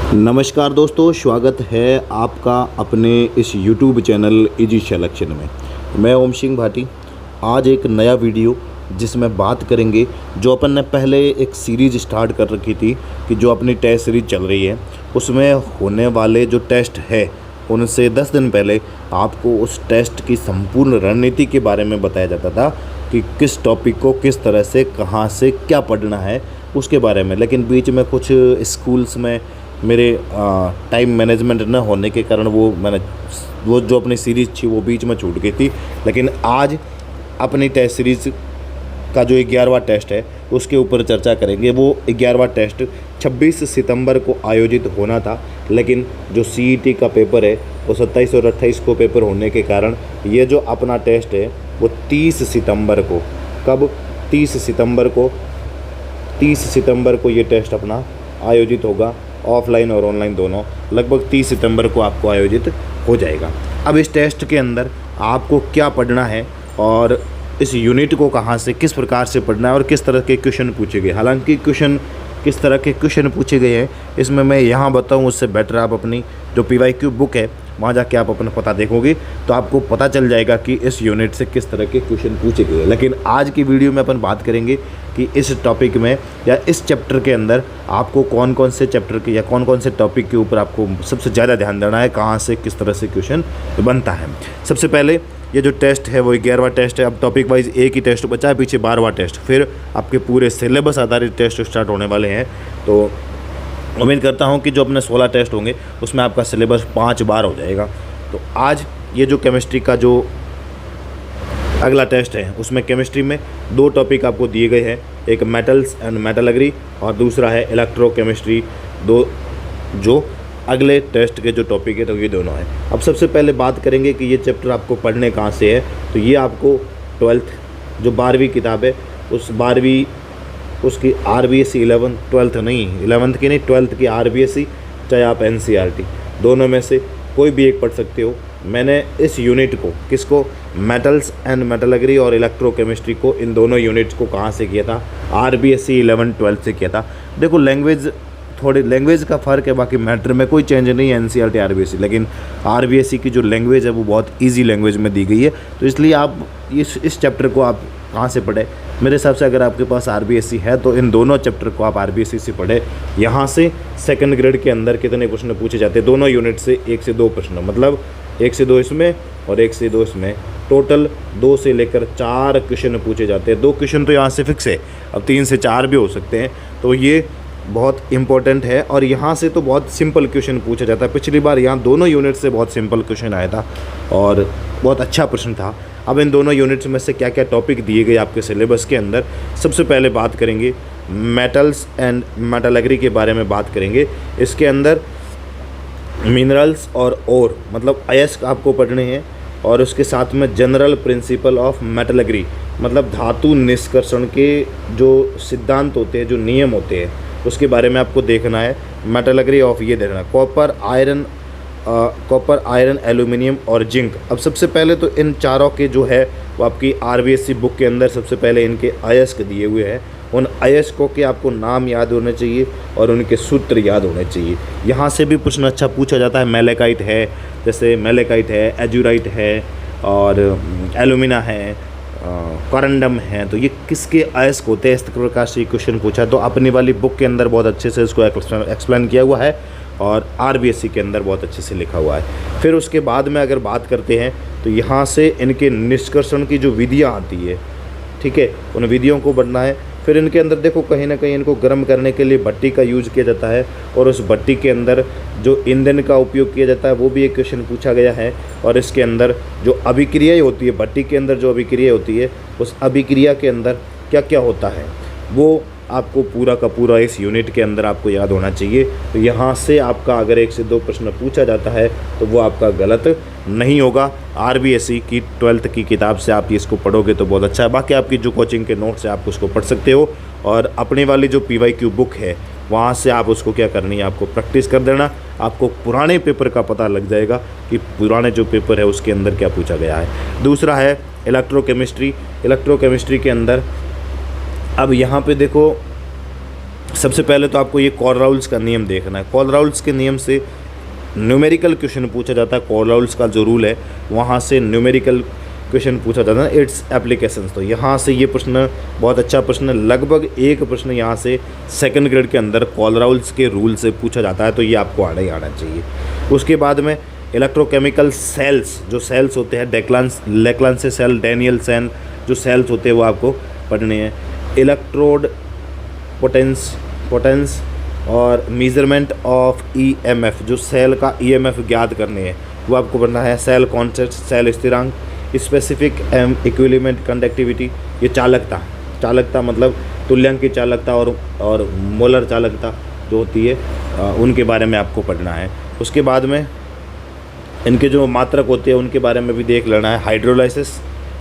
नमस्कार दोस्तों, स्वागत है आपका अपने इस YouTube चैनल इजी सिलेक्शन में। मैं ओम सिंह भाटी। आज एक नया वीडियो जिसमें बात करेंगे, जो अपन ने पहले एक सीरीज़ स्टार्ट कर रखी थी कि जो अपनी टेस्ट सीरीज़ चल रही है उसमें होने वाले जो टेस्ट है उनसे 10 दिन पहले आपको उस टेस्ट की संपूर्ण रणनीति के बारे में बताया जाता था कि किस टॉपिक को किस तरह से कहाँ से क्या पढ़ना है उसके बारे में। लेकिन बीच में कुछ स्कूल्स में मेरे टाइम मैनेजमेंट न होने के कारण वो जो अपनी सीरीज़ थी वो बीच में छूट गई थी। लेकिन आज अपनी टेस्ट सीरीज़ का जो 11वां टेस्ट है उसके ऊपर चर्चा करेंगे। वो 11वां टेस्ट 26 सितंबर को आयोजित होना था, लेकिन जो CET का पेपर है वो 27 और 28 को पेपर होने के कारण ये जो अपना टेस्ट है वो 30 सितंबर को, कब 30 सितंबर को ये टेस्ट अपना आयोजित होगा। ऑफलाइन और ऑनलाइन दोनों लगभग 30 सितंबर को आपको आयोजित हो जाएगा। अब इस टेस्ट के अंदर आपको क्या पढ़ना है और इस यूनिट को कहाँ से किस प्रकार से पढ़ना है और किस तरह के क्वेश्चन पूछे गए। हालांकि किस तरह के क्वेश्चन पूछे गए हैं इसमें मैं यहाँ बताऊँ, उससे बेटर आप अपनी जो PYQ बुक है वहाँ जाके आप अपना पता देखोगे तो आपको पता चल जाएगा कि इस यूनिट से किस तरह के क्वेश्चन पूछे गए। लेकिन आज की वीडियो में अपन बात करेंगे कि इस टॉपिक में या इस चैप्टर के अंदर आपको कौन कौन से चैप्टर के या कौन कौन से टॉपिक के ऊपर आपको सबसे ज़्यादा ध्यान देना है, कहाँ से किस तरह से क्वेश्चन बनता है। सबसे पहले ये जो टेस्ट है वो 11वां टेस्ट है। अब टॉपिक वाइज एक ही टेस्ट बचा है, पीछे 12वां टेस्ट, फिर आपके पूरे सिलेबस आधारित टेस्ट स्टार्ट होने वाले हैं। तो उम्मीद करता हूँ कि जो अपने 16 टेस्ट होंगे उसमें आपका सिलेबस 5 बार हो जाएगा। तो आज ये जो केमिस्ट्री का जो अगला टेस्ट है उसमें केमिस्ट्री में 2 टॉपिक आपको दिए गए हैं, एक मेटल्स एंड मेटलर्जी और दूसरा है इलेक्ट्रोकेमिस्ट्री। दो जो अगले टेस्ट के जो टॉपिक है तो ये दोनों हैं। अब सबसे पहले बात करेंगे कि ये चैप्टर आपको पढ़ने कहाँ से है। तो ये आपको 12th जो 12वीं किताब है उस 12वीं उसकी RBSC 11th की नहीं 12th की RBSC, चाहे आप NCERT दोनों में से कोई भी एक पढ़ सकते हो। मैंने इस यूनिट को किसको मेटल्स एंड मेटलर्जी और इलेक्ट्रोकेमिस्ट्री को इन दोनों यूनिट्स को कहाँ से किया था, RBSC 11-12 से किया था। देखो लैंग्वेज का फ़र्क है, बाकी मैटर में कोई चेंज नहीं है NCERT RBSC, लेकिन RBSC की जो लैंग्वेज है वो बहुत इजी लैंग्वेज में दी गई है। तो इसलिए आप इस चैप्टर को आप कहाँ से पढ़े, मेरे हिसाब से अगर आपके पास RBSC है तो इन दोनों चैप्टर को आप RBSC से पढ़े। यहाँ से सेकंड ग्रेड के अंदर कितने प्रश्न पूछे जाते हैं दोनों यूनिट से, 1 से 2 प्रश्न, मतलब 1 से 2 इसमें और 1 से 2 इसमें, टोटल 2 से लेकर 4 क्वेश्चन पूछे जाते हैं। 2 क्वेश्चन तो यहाँ से फिक्स है, अब 3 से 4 भी हो सकते हैं। तो ये बहुत इंपॉर्टेंट है और यहाँ से तो बहुत सिंपल क्वेश्चन पूछा जाता है। पिछली बार यहाँ दोनों यूनिट से बहुत सिंपल क्वेश्चन आया था और बहुत अच्छा प्रश्न था। अब इन दोनों यूनिट्स में से क्या क्या टॉपिक दिए गए आपके सिलेबस के अंदर, सबसे पहले बात करेंगे मेटल्स एंड मेटलर्जी के बारे में बात करेंगे। इसके अंदर मिनरल्स और ओर मतलब अयस्क आपको पढ़ने हैं और उसके साथ में जनरल प्रिंसिपल ऑफ मेटलर्जी मतलब धातु निष्कर्षण के जो सिद्धांत होते हैं, जो नियम होते हैं उसके बारे में आपको देखना है। मेटलर्जी ऑफ ये देखना, कॉपर, आयरन, एल्यूमिनियम और जिंक। अब सबसे पहले तो इन चारों के जो है वो आपकी RBSC बुक के अंदर सबसे पहले इनके अयस्क दिए हुए हैं। उन अयस्कों के आपको नाम याद होने चाहिए और उनके सूत्र याद होने चाहिए। यहाँ से भी प्रश्न अच्छा पूछा जाता है। मेलेकाइट है, जैसे मेलेकाइट है, एजुराइट है और एल्यूमिना है, करंडम है, तो ये किसके अयस्क होते हैं, इस प्रकार से क्वेश्चन पूछा। तो अपनी वाली बुक के अंदर बहुत अच्छे से इसको एक्सप्लेन किया हुआ है और RBSC के अंदर बहुत अच्छे से लिखा हुआ है। फिर उसके बाद में अगर बात करते हैं तो यहाँ से इनके निष्कर्षण की जो विधियाँ आती है, ठीक है, उन विधियों को बढ़ना है। फिर इनके अंदर देखो कहीं ना कहीं इनको गर्म करने के लिए भट्टी का यूज़ किया जाता है और उस भट्टी के अंदर जो ईंधन का उपयोग किया जाता है वो भी एक क्वेश्चन पूछा गया है। और इसके अंदर जो अभिक्रिया होती है, भट्टी के अंदर जो अभिक्रिया होती है उस अभिक्रिया के अंदर क्या क्या होता है वो आपको पूरा का पूरा इस यूनिट के अंदर आपको याद होना चाहिए। तो यहाँ से आपका अगर 1 से 2 प्रश्न पूछा जाता है तो वो आपका गलत नहीं होगा। RBSC की 12th की किताब से आप इसको पढ़ोगे तो बहुत अच्छा है। बाकी आपकी जो कोचिंग के नोट्स है आप उसको पढ़ सकते हो और अपने वाली जो PYQ बुक है वहाँ से आप उसको क्या करनी है, आपको प्रैक्टिस कर देना। आपको पुराने पेपर का पता लग जाएगा कि पुराने जो पेपर है उसके अंदर क्या पूछा गया है। दूसरा है इलेक्ट्रोकेमिस्ट्री के अंदर अब यहाँ पे देखो सबसे पहले तो आपको ये कोलराउल्स का नियम देखना है। कोलराउल्स के नियम से न्यूमेरिकल क्वेश्चन पूछा जाता है। कोलराउल्स का जो रूल है वहाँ से न्यूमेरिकल क्वेश्चन पूछा जाता है, इट्स एप्लीकेशंस। तो यहाँ से ये प्रश्न बहुत अच्छा प्रश्न है, लगभग एक प्रश्न यहाँ से सेकंड ग्रेड के अंदर कोलराउल्स के रूल से पूछा जाता है, तो ये आपको आना ही आना चाहिए। उसके बाद में इलेक्ट्रोकेमिकल सेल्स, जो सेल्स होते हैं लेक्लांसे सेल, डैनियल सेल, जो सेल्स होते हैं वो आपको पढ़ने हैं। इलेक्ट्रोड पोटेंस और मेजरमेंट ऑफ ईएमएफ, जो सेल का ईएमएफ ज्ञात करने हैं वो आपको पढ़ना है। सेल कॉन्सेप्ट, सेल स्थिरांक, स्पेसिफिक इक्विलिब्रियम कंडक्टिविटी, ये चालकता मतलब तुल्यांक की चालकता और मोलर चालकता जो होती है उनके बारे में आपको पढ़ना है। उसके बाद में इनके जो मात्रक होते हैं उनके बारे में भी देख लेना है। हाइड्रोलाइसिस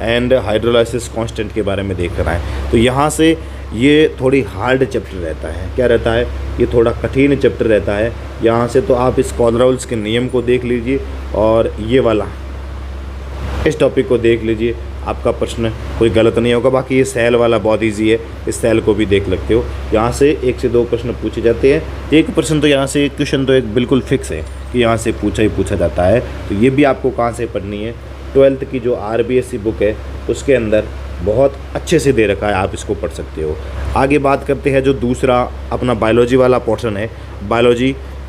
एंड हाइड्रोलाइसिस कांस्टेंट के बारे में देख लेना है। तो यहाँ से ये थोड़ी हार्ड चैप्टर रहता है, क्या रहता है, ये थोड़ा कठिन चैप्टर रहता है। यहाँ से तो आप इस कोलराउल्स के नियम को देख लीजिए और ये वाला इस टॉपिक को देख लीजिए, आपका प्रश्न कोई गलत नहीं होगा। बाकी ये सेल वाला बहुत इजी है, इस सेल को भी देख लगते हो। यहाँ से 1 से 2 प्रश्न पूछे जाते हैं। एक प्रश्न तो यहाँ से, एक क्वेश्चन तो एक बिल्कुल फिक्स है कि यहाँ से पूछा जाता है। तो ये भी आपको कहाँ से पढ़नी है, 12th की जो RBSC बुक है उसके अंदर बहुत अच्छे से दे रखा है, आप इसको पढ़ सकते हो। आगे बात करते हैं जो दूसरा अपना बायोलॉजी वाला पोर्शन है।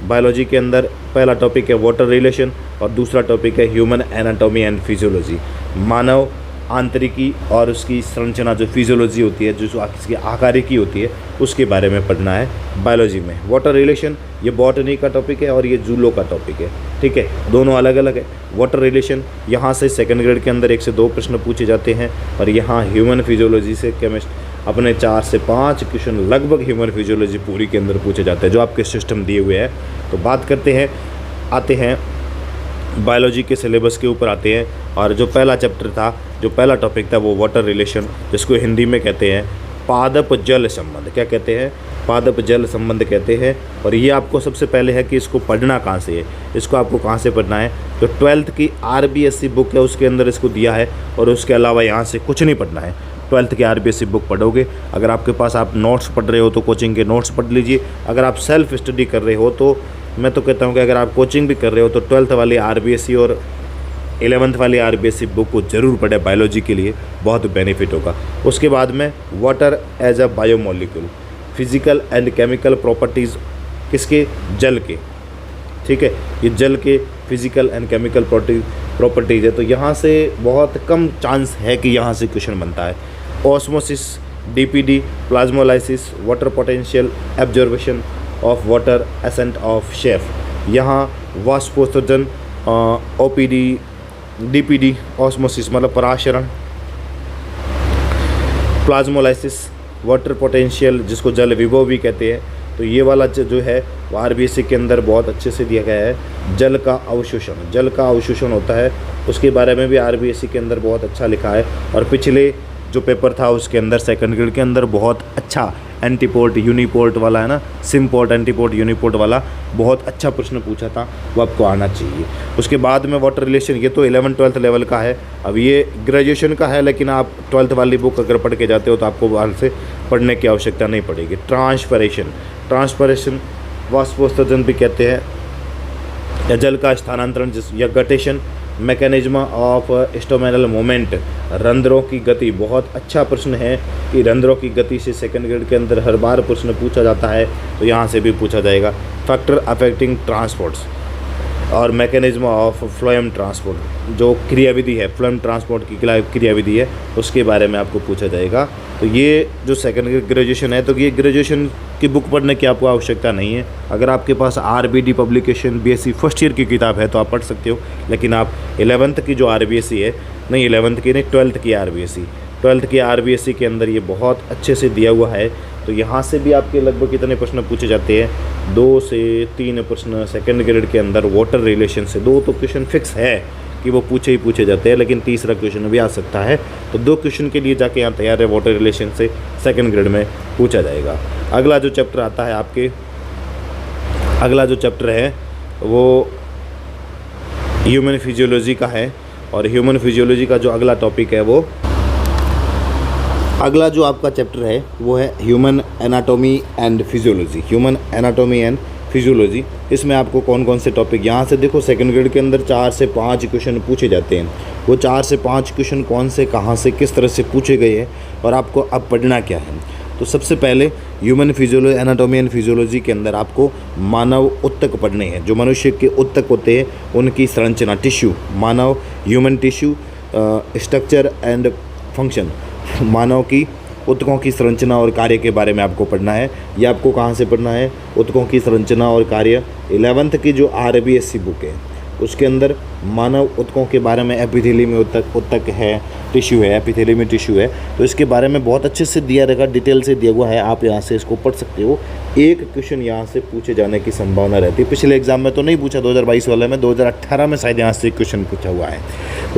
बायोलॉजी के अंदर पहला टॉपिक है वाटर रिलेशन और दूसरा टॉपिक है ह्यूमन एनाटॉमी एंड फिजियोलॉजी, मानव आंतरिकी और उसकी संरचना, जो फिजियोलॉजी होती है, जो इसकी आकारिकी होती है, उसके बारे में पढ़ना है बायोलॉजी में। वाटर रिलेशन ये बॉटनी का टॉपिक है और ये जूलो का टॉपिक है, ठीक है, दोनों अलग अलग है। वाटर रिलेशन यहाँ से सेकंड ग्रेड के अंदर 1 से 2 प्रश्न पूछे जाते हैं और यहाँ ह्यूमन फिजियोलॉजी से अपने 4 से 5 क्वेश्चन लगभग ह्यूमन फिजियोलॉजी पूरी के अंदर पूछे जाते हैं, जो आपके सिस्टम दिए हुए हैं। तो बात करते हैं बायोलॉजी के सिलेबस के ऊपर आते हैं। और जो पहला चैप्टर था, जो पहला टॉपिक था, वो वाटर रिलेशन, जिसको हिंदी में कहते हैं पादप जल संबंध। क्या कहते हैं, पादप जल संबंध कहते हैं। और ये आपको सबसे पहले है कि इसको पढ़ना कहाँ से है, इसको आपको कहाँ से पढ़ना है। जो 12th की RBSC बुक है उसके अंदर इसको दिया है और उसके अलावा यहाँ से कुछ नहीं पढ़ना है। 12th की RBSC बुक पढ़ोगे, अगर आपके पास आप नोट्स पढ़ रहे हो तो कोचिंग के नोट्स पढ़ लीजिए। अगर आप सेल्फ स्टडी कर रहे हो तो मैं तो कहता हूँ कि अगर आप कोचिंग भी कर रहे हो तो 12th वाली RBSC और 11th वाली RBSC बुक को ज़रूर पढ़े, बायोलॉजी के लिए बहुत बेनिफिट होगा। उसके बाद में water as a biomolecule, physical and chemical properties, किसके, जल के, ठीक है, ये जल के फिजिकल एंड केमिकल प्रॉपर्टीज़ है। तो यहाँ से बहुत कम चांस है कि यहाँ से क्वेश्चन बनता है। Osmosis, DPD, plasmolysis, water potential, absorption of water, ascent of chef, यहाँ वाष्पोत्सर्जन, OPD, DPD, ऑस्मोसिस मतलब पराशरण, प्लाज्मोलाइसिस, वाटर पोटेंशियल जिसको जल विभव भी कहते हैं। तो ये वाला जो है वो RBSC के अंदर बहुत अच्छे से दिया गया है। जल का अवशोषण होता है, उसके बारे में भी RBSC के अंदर बहुत अच्छा लिखा है। और पिछले जो पेपर था उसके अंदर सेकंड ग्रेड के अंदर बहुत अच्छा एंटीपोर्ट यूनिपोर्ट वाला है ना, सिमपोर्ट एंटीपोर्ट यूनिपोर्ट वाला बहुत अच्छा प्रश्न पूछा था, वो आपको आना चाहिए। उसके बाद में वाटर रिलेशन, ये तो 11th-12th लेवल का है, अब ये ग्रेजुएशन का है, लेकिन आप 12th वाली बुक अगर पढ़ के जाते हो तो आपको बाहर से पढ़ने की आवश्यकता नहीं पड़ेगी। ट्रांसपरेशन वाष्पोत्सर्जन भी कहते हैं, या जल का स्थानांतरण या गटेशन, मैकेनिज्म ऑफ स्टोमेनल मोमेंट, रंध्रों की गति, बहुत अच्छा प्रश्न है कि रंध्रों की गति से सेकंड ग्रेड के अंदर हर बार प्रश्न पूछा जाता है, तो यहाँ से भी पूछा जाएगा। फैक्टर अफेक्टिंग ट्रांसपोर्ट्स और मैकेनिज्म ऑफ फ्लोएम ट्रांसपोर्ट, जो क्रियाविधि है, फ्लोएम ट्रांसपोर्ट की क्रियाविधि है, उसके बारे में आपको पूछा जाएगा। तो ये जो सेकंड ग्रेजुएशन है, तो ये ग्रेजुएशन की बुक पढ़ने की आपको आवश्यकता नहीं है। अगर आपके पास RBD publication BSc first year की किताब है तो आप पढ़ सकते हो, लेकिन आप 11th की जो RBSc है, नहीं 11th की नहीं 12th की RBSc के अंदर ये बहुत अच्छे से दिया हुआ है। तो यहाँ से भी आपके लगभग कितने प्रश्न पूछे जाते हैं, 2 से 3 प्रश्न सेकंड ग्रेड के अंदर वाटर रिलेशन से। 2 तो क्वेश्चन फिक्स है कि वो पूछे जाते हैं, लेकिन तीसरा क्वेश्चन भी आ सकता है। तो 2 क्वेश्चन के लिए जाके यहाँ तैयार है, वाटर रिलेशन से सेकंड ग्रेड में पूछा जाएगा। अगला जो चैप्टर आता है आपके, अगला जो चैप्टर है वो ह्यूमन फिजियोलॉजी का है। और ह्यूमन फिजियोलॉजी का जो अगला टॉपिक है वो अगला जो आपका चैप्टर है वो है human anatomy and physiology. Human anatomy and physiology, इसमें आपको कौन कौन से टॉपिक, यहाँ से देखो सेकंड ग्रेड के अंदर 4 से 5 क्वेश्चन पूछे जाते हैं। वो 4 से 5 क्वेश्चन कौन से, कहाँ से, किस तरह से पूछे गए हैं और आपको अब पढ़ना क्या है। तो सबसे पहले human physiology, anatomy and physiology के अंदर आपको मानव ऊतक पढ़ने हैं। जो मनुष्य के ऊतक होते हैं उनकी संरचना, टिश्यू, मानव human tissue structure and function, मानव की ऊतकों की संरचना और कार्य के बारे में आपको पढ़ना है। ये आपको कहाँ से पढ़ना है, ऊतकों की संरचना और कार्य 11th की जो RBSc बुक है उसके अंदर मानव ऊतकों के बारे में, एपिथेलियम ऊतक है, टिश्यू है, एपिथेलियम टिश्यू है, तो इसके बारे में बहुत अच्छे से दिया रहेगा, डिटेल से दिया हुआ है। आप यहाँ से इसको पढ़ सकते हो। एक क्वेश्चन यहाँ से पूछे जाने की संभावना रहती है। पिछले एग्जाम में तो नहीं पूछा, 2022 वाले में, 2018 में शायद यहाँ से क्वेश्चन पूछा हुआ है।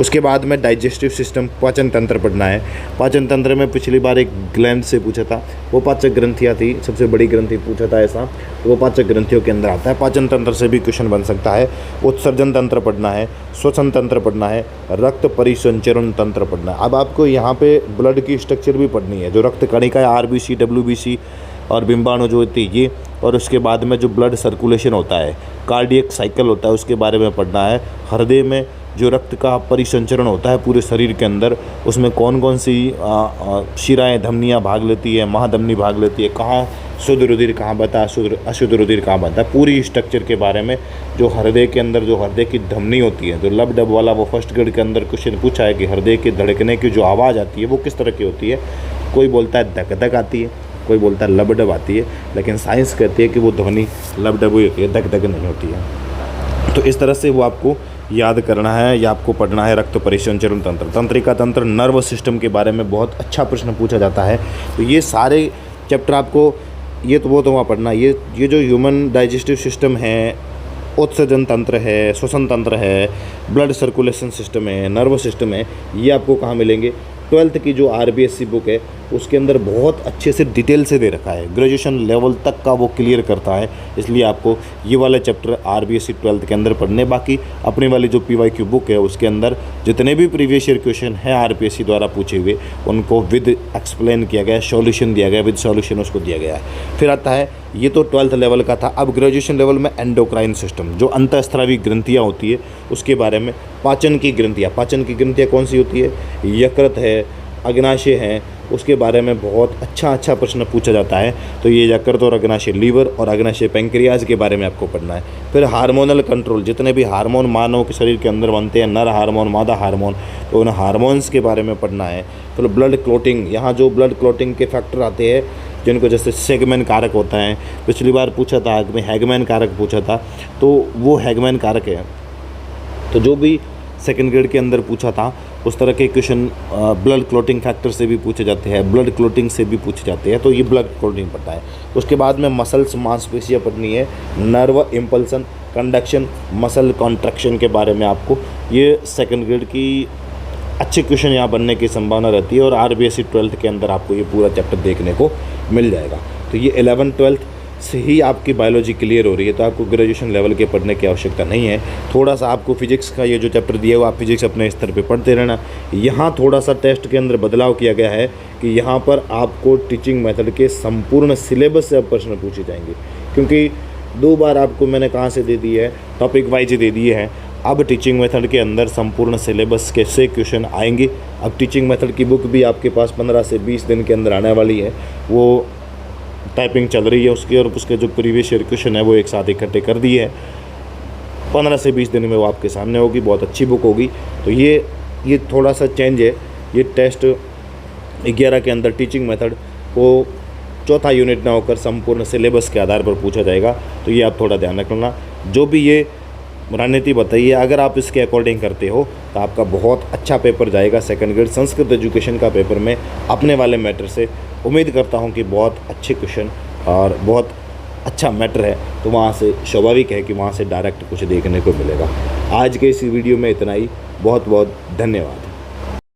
उसके बाद में डाइजेस्टिव सिस्टम, पाचन तंत्र पढ़ना है। पाचन तंत्र में पिछली बार एक ग्लैंड से पूछा था, वो पाचक ग्रंथियाँ थी, सबसे बड़ी ग्रंथि पूछा था ऐसा, तो वो पाचक ग्रंथियों के अंदर आता है। पाचन तंत्र से भी क्वेश्चन बन सकता है। उत्सर्जन तंत्र पढ़ना है, श्वसन तंत्र पढ़ना है, रक्त परिसंचरण तंत्र पढ़ना है। अब आपको यहाँ पे ब्लड की स्ट्रक्चर भी पढ़नी है, जो रक्त कणिका है, RBC, WBC और बिंबाणु जो होती है ये, और उसके बाद में जो ब्लड सर्कुलेशन होता है, कार्डियक साइकिल होता है, उसके बारे में पढ़ना है। हृदय में जो रक्त का परिसंचरण होता है पूरे शरीर के अंदर, उसमें कौन कौन सी शिराएँ, धमनियाँ भाग लेती है, महाधमनी भाग लेती है, कहाँ शुद्ध रुधिर कहाँ बहता है, अशुद्ध रुधिर कहाँ बहता है, पूरी स्ट्रक्चर के बारे में। जो हृदय के अंदर जो हृदय की धमनी होती है, जो लब डब वाला, वो फर्स्ट ग्रेड के अंदर क्वेश्चन पूछा है कि हृदय के धड़कने की जो आवाज़ आती है वो किस तरह की होती है। कोई बोलता है धक धक आती है, कोई बोलता है लब डब आती है, लेकिन साइंस कहती है कि वो ध्वनि लब डब होती है, धक धक नहीं होती है। तो इस तरह से वो आपको याद करना है या आपको पढ़ना है। रक्त परिसंचरण तंत्र, तंत्रिका तंत्र, नर्व सिस्टम के बारे में बहुत अच्छा प्रश्न पूछा जाता है। तो ये सारे चैप्टर आपको, ये तो वो तो वहाँ पढ़ना। ये जो ह्यूमन डाइजेस्टिव सिस्टम है, उत्सर्जन तंत्र है, श्वसन तंत्र है, ब्लड सर्कुलेशन सिस्टम है, नर्व सिस्टम है, ये आपको कहाँ मिलेंगे, 12th की जो RBSc बुक है उसके अंदर बहुत अच्छे से डिटेल से दे रखा है। ग्रेजुएशन लेवल तक का वो क्लियर करता है, इसलिए आपको ये वाले चैप्टर RBSc 12th के अंदर पढ़ने। बाकी अपने वाली जो PYQ बुक है उसके अंदर जितने भी प्रीवियस ईयर क्वेश्चन हैं RBSc द्वारा पूछे हुए, उनको विद एक्सप्लेन किया गया, सॉल्यूशन दिया गया, विद सॉल्यूशन उसको दिया गया है। फिर आता है, ये तो 12th लेवल का था। अब ग्रेजुएशन लेवल में एंडोक्राइन सिस्टम, जो अंतःस्रावी ग्रंथियाँ होती है उसके बारे में। पाचन की ग्रंथियाँ, पाचन की ग्रंथियाँ कौन सी होती है, यकृत है, अग्नाशय है, उसके बारे में बहुत अच्छा प्रश्न पूछा जाता है। तो ये यकृत और अग्नाशय, लीवर और अग्नाशय पैंक्रियाज के बारे में आपको पढ़ना है। फिर हार्मोनल कंट्रोल, जितने भी हार्मोन मानव के शरीर के अंदर बनते हैं, नर हार्मोन, मादा हार्मोन, तो उन हार्मोन्स के बारे में पढ़ना है। फिर ब्लड क्लॉटिंग, यहाँ जो ब्लड क्लॉटिंग के फैक्टर आते हैं जिनको जैसे सेगमैन कारक होता है, पिछली बार पूछा था, हैगमैन कारक पूछा था, तो वो हैगमैन कारक है। तो जो भी सेकंड ग्रेड के अंदर पूछा था उस तरह के क्वेश्चन ब्लड क्लॉटिंग फैक्टर से भी पूछे जाते हैं, ब्लड क्लॉटिंग से भी पूछे जाते हैं, तो ये ब्लड क्लॉटिंग पढ़ता है। उसके बाद में मसल्स, मांसपेशियाँ पढ़नी है, नर्व इम्पल्सन, कंडक्शन, मसल कॉन्ट्रैक्शन के बारे में आपको, ये सेकंड ग्रेड की अच्छे क्वेश्चन यहाँ बनने की संभावना रहती है। और RBSc 12th के अंदर आपको ये पूरा चैप्टर देखने को मिल जाएगा। तो ये 11th 12th से ही आपकी बायोलॉजी क्लियर हो रही है, तो आपको ग्रेजुएशन लेवल के पढ़ने की आवश्यकता नहीं है। थोड़ा सा आपको फिजिक्स का ये जो चैप्टर दिया हुआ, आप फिजिक्स अपने स्तर पे पढ़ते रहना। यहाँ थोड़ा सा टेस्ट के अंदर बदलाव किया गया है कि यहाँ पर आपको टीचिंग मेथड के संपूर्ण सिलेबस से अब प्रश्न पूछे जाएंगे, क्योंकि 2 बार आपको मैंने कहाँ से दे दी है, टॉपिक वाइज दे दिए हैं। अब टीचिंग मेथड के अंदर संपूर्ण सिलेबस के से क्वेश्चन आएंगे। अब टीचिंग मेथड की बुक भी आपके पास 15 से 20 दिन के अंदर आने वाली है, वो टाइपिंग चल रही है उसकी, और उसके जो प्रीवियस ईयर क्वेश्चन है वो एक साथ इकट्ठे कर दिए हैं। 15 से 20 दिन में वो आपके सामने होगी, बहुत अच्छी बुक होगी। तो ये थोड़ा सा चेंज है। ये टेस्ट 11 के अंदर टीचिंग मेथड को चौथा यूनिट ना होकर संपूर्ण सिलेबस के आधार पर पूछा जाएगा, तो ये आप थोड़ा ध्यान रखना। जो भी ये रणनीति बताइए, अगर आप इसके अकॉर्डिंग करते हो तो आपका बहुत अच्छा पेपर जाएगा सेकंड ग्रेड संस्कृत एजुकेशन का पेपर में। अपने वाले मैटर से उम्मीद करता हूं कि बहुत अच्छे क्वेश्चन और बहुत अच्छा मैटर है, तो वहां से स्वाभाविक है कि वहां से डायरेक्ट कुछ देखने को मिलेगा। आज के इस वीडियो में इतना ही। बहुत बहुत धन्यवाद।